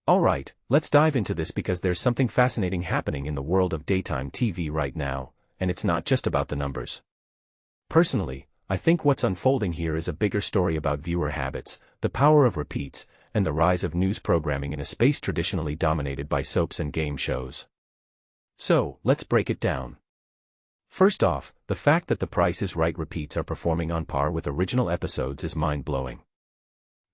Alright, let's dive into this because there's something fascinating happening in the world of daytime TV right now, and it's not just about the numbers. Personally, I think what's unfolding here is a bigger story about viewer habits, the power of repeats, and the rise of news programming in a space traditionally dominated by soaps and game shows. So, let's break it down. First off, the fact that The Price is Right repeats are performing on par with original episodes is mind-blowing.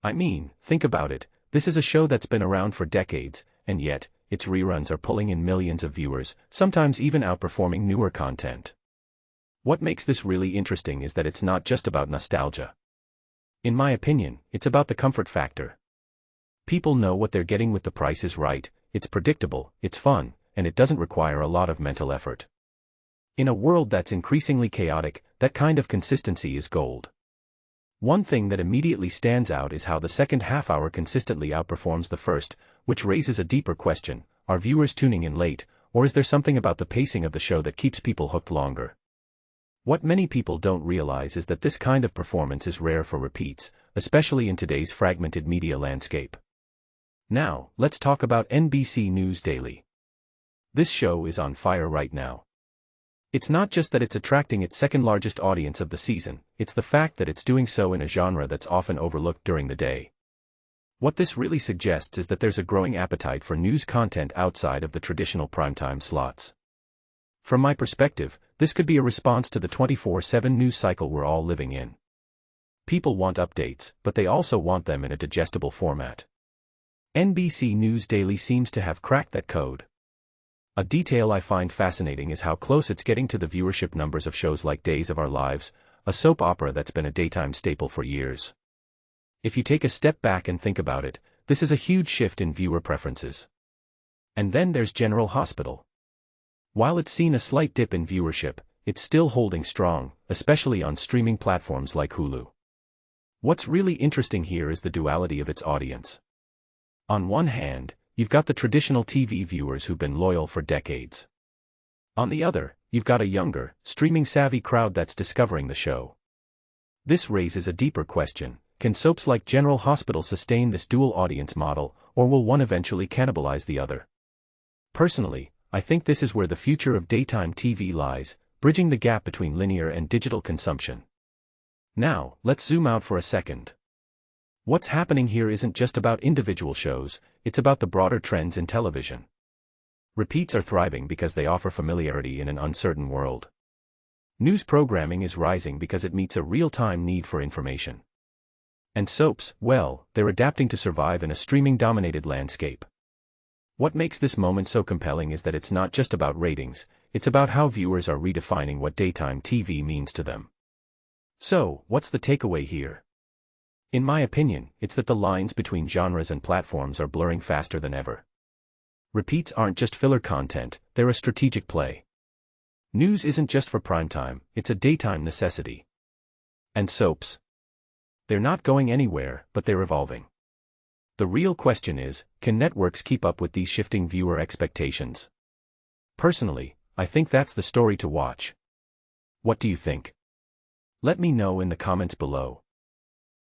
I mean, think about it, this is a show that's been around for decades, and yet, its reruns are pulling in millions of viewers, sometimes even outperforming newer content. What makes this really interesting is that it's not just about nostalgia. In my opinion, it's about the comfort factor. People know what they're getting with The Price is Right, it's predictable, it's fun, and it doesn't require a lot of mental effort. In a world that's increasingly chaotic, that kind of consistency is gold. One thing that immediately stands out is how the second half-hour consistently outperforms the first, which raises a deeper question: are viewers tuning in late, or is there something about the pacing of the show that keeps people hooked longer? What many people don't realize is that this kind of performance is rare for repeats, especially in today's fragmented media landscape. Now, let's talk about NBC News Daily. This show is on fire right now. It's not just that it's attracting its second-largest audience of the season, it's the fact that it's doing so in a genre that's often overlooked during the day. What this really suggests is that there's a growing appetite for news content outside of the traditional primetime slots. From my perspective, this could be a response to the 24/7 news cycle we're all living in. People want updates, but they also want them in a digestible format. NBC News Daily seems to have cracked that code. A detail I find fascinating is how close it's getting to the viewership numbers of shows like Days of Our Lives, a soap opera that's been a daytime staple for years. If you take a step back and think about it, this is a huge shift in viewer preferences. And then there's General Hospital. While it's seen a slight dip in viewership, it's still holding strong, especially on streaming platforms like Hulu. What's really interesting here is the duality of its audience. On one hand, you've got the traditional TV viewers who've been loyal for decades. On the other, you've got a younger, streaming-savvy crowd that's discovering the show. This raises a deeper question: can soaps like General Hospital sustain this dual audience model, or will one eventually cannibalize the other? Personally, I think this is where the future of daytime TV lies, bridging the gap between linear and digital consumption. Now, let's zoom out for a second. What's happening here isn't just about individual shows, it's about the broader trends in television. Repeats are thriving because they offer familiarity in an uncertain world. News programming is rising because it meets a real-time need for information. And soaps, well, they're adapting to survive in a streaming-dominated landscape. What makes this moment so compelling is that it's not just about ratings, it's about how viewers are redefining what daytime TV means to them. So, what's the takeaway here? In my opinion, it's that the lines between genres and platforms are blurring faster than ever. Repeats aren't just filler content, they're a strategic play. News isn't just for primetime, it's a daytime necessity. And soaps? They're not going anywhere, but they're evolving. The real question is, can networks keep up with these shifting viewer expectations? Personally, I think that's the story to watch. What do you think? Let me know in the comments below.